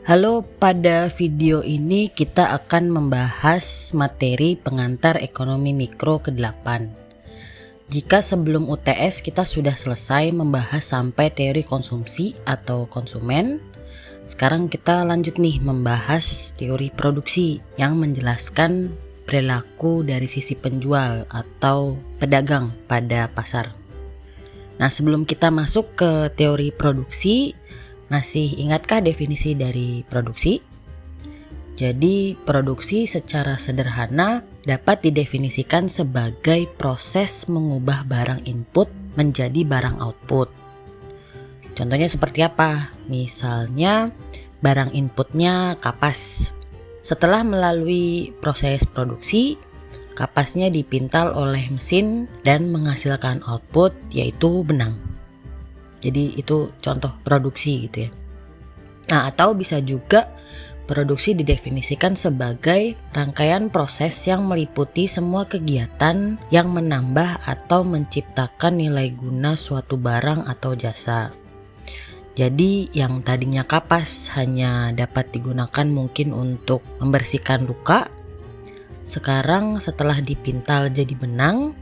Halo, pada video ini kita akan membahas materi pengantar ekonomi mikro ke-8. Jika sebelum UTS kita sudah selesai membahas sampai teori konsumsi atau konsumen, sekarang kita lanjut nih membahas teori produksi yang menjelaskan perilaku dari sisi penjual atau pedagang pada pasar. Nah, sebelum kita masuk ke teori produksi, masih ingatkah definisi dari produksi? Jadi, produksi secara sederhana dapat didefinisikan sebagai proses mengubah barang input menjadi barang output. Contohnya seperti apa? Misalnya, barang inputnya kapas. Setelah melalui proses produksi, kapasnya dipintal oleh mesin dan menghasilkan output yaitu benang. Jadi itu contoh produksi gitu ya. Nah, atau bisa juga produksi didefinisikan sebagai rangkaian proses yang meliputi semua kegiatan yang menambah atau menciptakan nilai guna suatu barang atau jasa. Jadi yang tadinya kapas hanya dapat digunakan mungkin untuk membersihkan luka, sekarang setelah dipintal jadi benang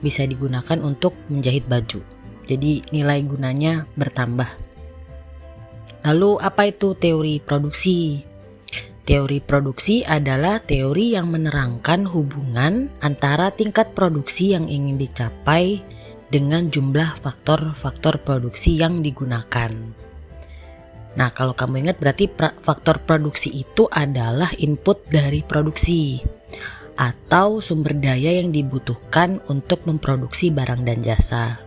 bisa digunakan untuk menjahit baju. Jadi nilai gunanya bertambah. Lalu apa itu teori produksi? Teori produksi adalah teori yang menerangkan hubungan antara tingkat produksi yang ingin dicapai dengan jumlah faktor-faktor produksi yang digunakan. Nah, kalau kamu ingat berarti faktor produksi itu adalah input dari produksi atau sumber daya yang dibutuhkan untuk memproduksi barang dan jasa.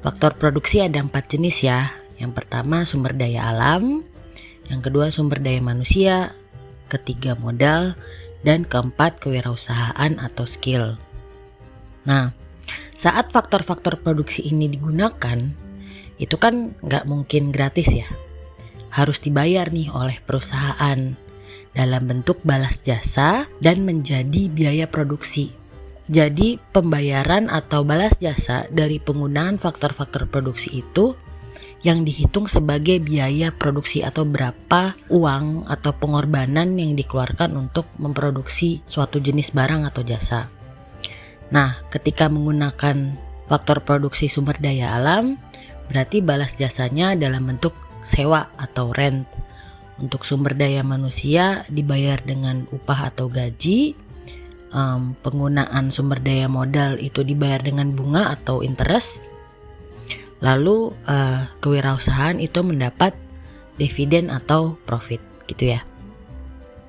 Faktor produksi ada 4 jenis ya. Yang pertama sumber daya alam, yang kedua sumber daya manusia, ketiga modal, dan keempat kewirausahaan atau skill. Nah, saat faktor-faktor produksi ini digunakan, itu kan nggak mungkin gratis ya. Harus dibayar nih oleh perusahaan dalam bentuk balas jasa dan menjadi biaya produksi. Jadi pembayaran atau balas jasa dari penggunaan faktor-faktor produksi itu yang dihitung sebagai biaya produksi atau berapa uang atau pengorbanan yang dikeluarkan untuk memproduksi suatu jenis barang atau jasa. Nah, ketika menggunakan faktor produksi sumber daya alam, berarti balas jasanya dalam bentuk sewa atau rent. Untuk sumber daya manusia dibayar dengan upah atau gaji. Penggunaan sumber daya modal itu dibayar dengan bunga atau interest. Lalu kewirausahaan itu mendapat dividen atau profit gitu ya.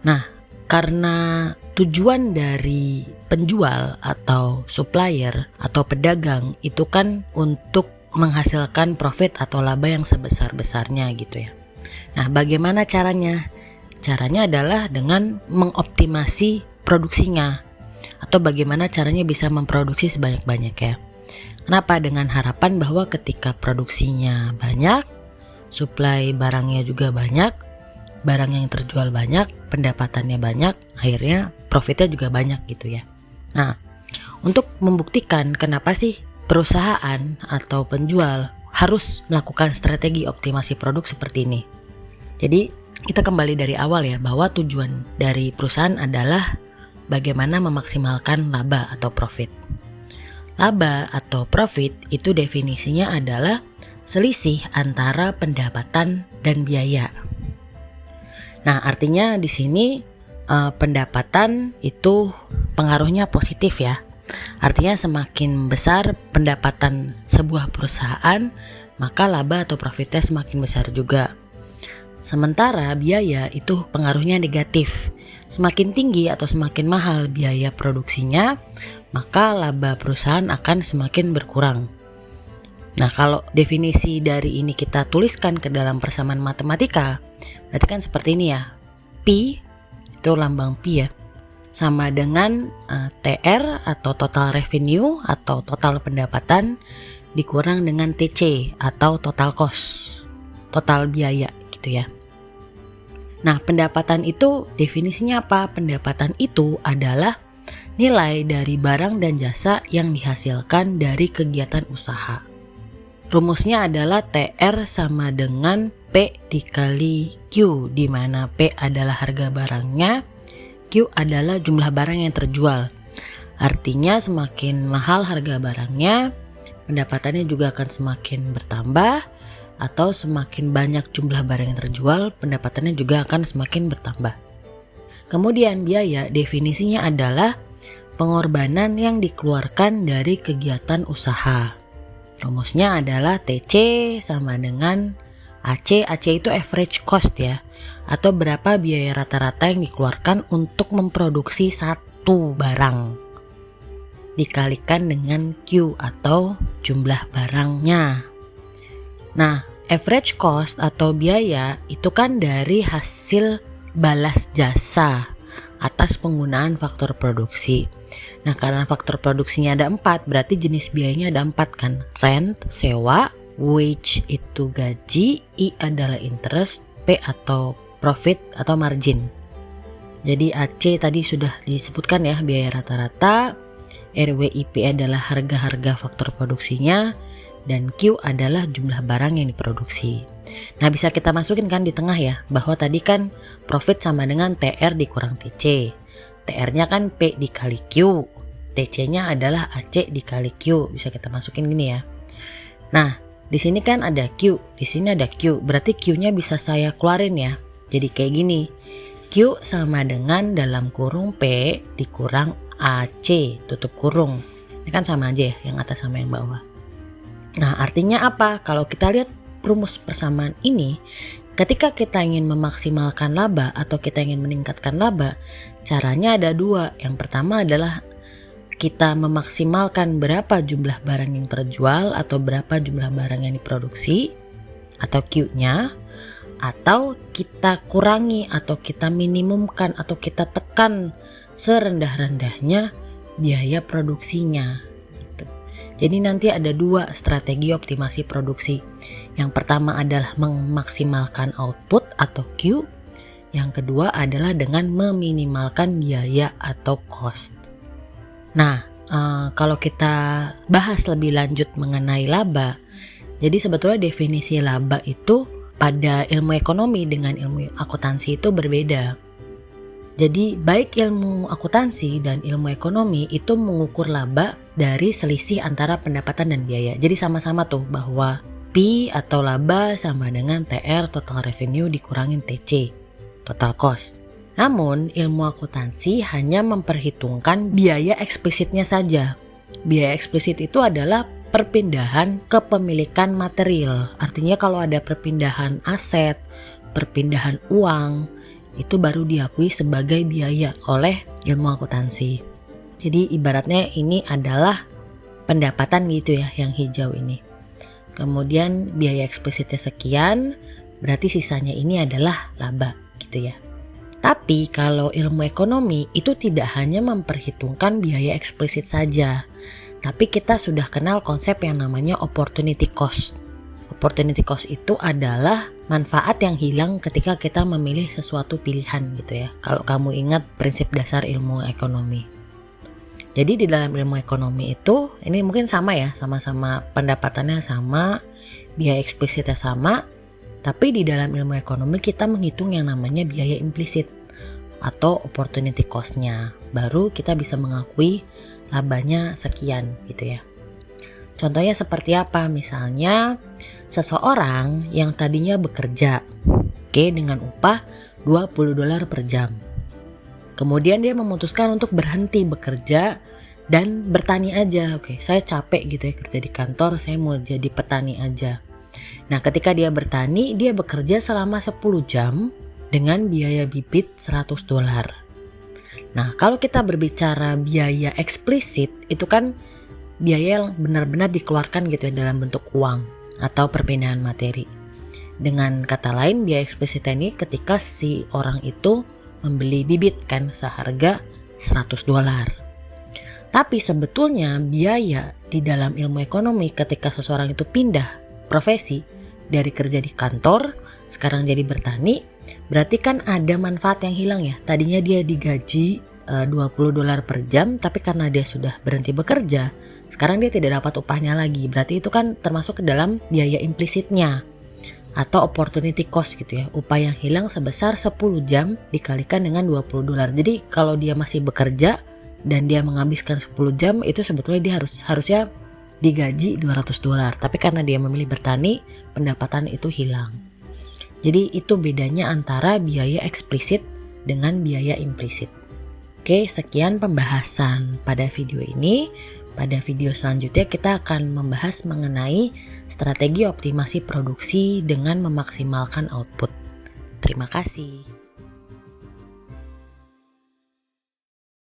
Nah, karena tujuan dari penjual atau supplier atau pedagang itu kan untuk menghasilkan profit atau laba yang sebesar-besarnya gitu ya. Nah, bagaimana caranya? Caranya adalah dengan mengoptimasi produksinya atau bagaimana caranya bisa memproduksi sebanyak-banyaknya. Kenapa? Dengan harapan bahwa ketika produksinya banyak, suplai barangnya juga banyak, barang yang terjual banyak, pendapatannya banyak, akhirnya profitnya juga banyak gitu ya. Nah, untuk membuktikan kenapa sih perusahaan atau penjual harus melakukan strategi optimasi produk seperti ini. Jadi kita kembali dari awal ya, bahwa tujuan dari perusahaan adalah bagaimana memaksimalkan laba atau profit. Laba atau profit itu definisinya adalah selisih antara pendapatan dan biaya. Nah, artinya di sini pendapatan itu pengaruhnya positif ya. Artinya semakin besar pendapatan sebuah perusahaan, maka laba atau profitnya semakin besar juga. Sementara biaya itu pengaruhnya negatif. Semakin tinggi atau semakin mahal biaya produksinya, maka laba perusahaan akan semakin berkurang. Nah, kalau definisi dari ini kita tuliskan ke dalam persamaan matematika, berarti kan seperti ini ya. Pi, itu lambang Pi ya, sama dengan TR atau total revenue atau total pendapatan dikurang dengan TC atau total cost, total biaya gitu ya. Nah, pendapatan itu definisinya apa? Pendapatan itu adalah nilai dari barang dan jasa yang dihasilkan dari kegiatan usaha. Rumusnya adalah TR sama dengan P dikali Q, di mana P adalah harga barangnya, Q adalah jumlah barang yang terjual. Artinya semakin mahal harga barangnya, pendapatannya juga akan semakin bertambah, atau semakin banyak jumlah barang yang terjual, pendapatannya juga akan semakin bertambah. Kemudian biaya definisinya adalah pengorbanan yang dikeluarkan dari kegiatan usaha. Rumusnya adalah TC sama dengan AC. AC itu average cost ya, atau berapa biaya rata-rata yang dikeluarkan untuk memproduksi satu barang, dikalikan dengan Q atau jumlah barangnya. Nah, average cost atau biaya itu kan dari hasil balas jasa atas penggunaan faktor produksi. Nah, karena faktor produksinya ada 4, berarti jenis biayanya ada 4 kan. Rent, sewa, wage itu gaji, I adalah interest, P atau profit atau margin. Jadi AC tadi sudah disebutkan ya, biaya rata-rata, RWIP adalah harga-harga faktor produksinya, dan Q adalah jumlah barang yang diproduksi. Nah, bisa kita masukin kan di tengah ya, bahwa tadi kan profit sama dengan TR dikurang TC. TR-nya kan P dikali Q, TC-nya adalah AC dikali Q. Bisa kita masukin gini ya. Nah, di sini kan ada Q, di sini ada Q. Berarti Q-nya bisa saya keluarin ya. Jadi kayak gini. Q sama dengan dalam kurung P dikurang AC tutup kurung. Ini kan sama aja ya, yang atas sama yang bawah. Nah, artinya apa? Kalau kita lihat rumus persamaan ini, ketika kita ingin memaksimalkan laba atau kita ingin meningkatkan laba, caranya ada 2. Yang pertama adalah kita memaksimalkan berapa jumlah barang yang terjual atau berapa jumlah barang yang diproduksi atau Q-nya, atau kita kurangi atau kita minimumkan atau kita tekan serendah-rendahnya biaya produksinya. Jadi nanti ada 2 strategi optimasi produksi. Yang pertama adalah memaksimalkan output atau Q. Yang kedua adalah dengan meminimalkan biaya atau cost. Nah, kalau kita bahas lebih lanjut mengenai laba, jadi sebetulnya definisi laba itu pada ilmu ekonomi dengan ilmu akuntansi itu berbeda. Jadi baik ilmu akuntansi dan ilmu ekonomi itu mengukur laba dari selisih antara pendapatan dan biaya. Jadi sama-sama tuh bahwa P atau laba sama dengan TR total revenue dikurangin TC total cost. Namun ilmu akuntansi hanya memperhitungkan biaya eksplisitnya saja. Biaya eksplisit itu adalah perpindahan kepemilikan material. Artinya kalau ada perpindahan aset, perpindahan uang, itu baru diakui sebagai biaya oleh ilmu akuntansi. Jadi ibaratnya ini adalah pendapatan gitu ya, yang hijau ini. Kemudian biaya eksplisitnya sekian, berarti sisanya ini adalah laba gitu ya. Tapi kalau ilmu ekonomi itu tidak hanya memperhitungkan biaya eksplisit saja, tapi kita sudah kenal konsep yang namanya opportunity cost. Opportunity cost itu adalah manfaat yang hilang ketika kita memilih sesuatu pilihan gitu ya. Kalau kamu ingat prinsip dasar ilmu ekonomi. Jadi di dalam ilmu ekonomi itu, ini mungkin sama ya, sama-sama pendapatannya sama, biaya eksplisitnya sama. Tapi di dalam ilmu ekonomi kita menghitung yang namanya biaya implisit atau opportunity cost-nya. Baru kita bisa mengakui labanya sekian gitu ya. Contohnya seperti apa? Misalnya seseorang yang tadinya bekerja dengan upah $20 per jam. Kemudian dia memutuskan untuk berhenti bekerja dan bertani aja. Saya capek gitu ya kerja di kantor, saya mau jadi petani aja. Nah, ketika dia bertani, dia bekerja selama 10 jam dengan biaya bibit $100. Nah, kalau kita berbicara biaya eksplisit, itu kan biaya yang benar-benar dikeluarkan gitu ya dalam bentuk uang atau perpindahan materi. Dengan kata lain, biaya eksplisit ini ketika si orang itu membeli bibit kan seharga $100. Tapi sebetulnya biaya di dalam ilmu ekonomi ketika seseorang itu pindah profesi dari kerja di kantor sekarang jadi bertani, berarti kan ada manfaat yang hilang ya. Tadinya dia digaji $20 per jam, tapi karena dia sudah berhenti bekerja, sekarang dia tidak dapat upahnya lagi. Berarti itu kan termasuk ke dalam biaya implisitnya. atau opportunity cost gitu ya, upah yang hilang sebesar 10 jam dikalikan dengan $20. Jadi kalau dia masih bekerja dan dia menghabiskan 10 jam, itu sebetulnya dia harusnya digaji $200. Tapi karena dia memilih bertani, pendapatan itu hilang. Jadi itu bedanya antara biaya eksplisit dengan biaya implisit. Oke, sekian pembahasan pada video ini. Pada video selanjutnya kita akan membahas mengenai strategi optimasi produksi dengan memaksimalkan output. Terima kasih.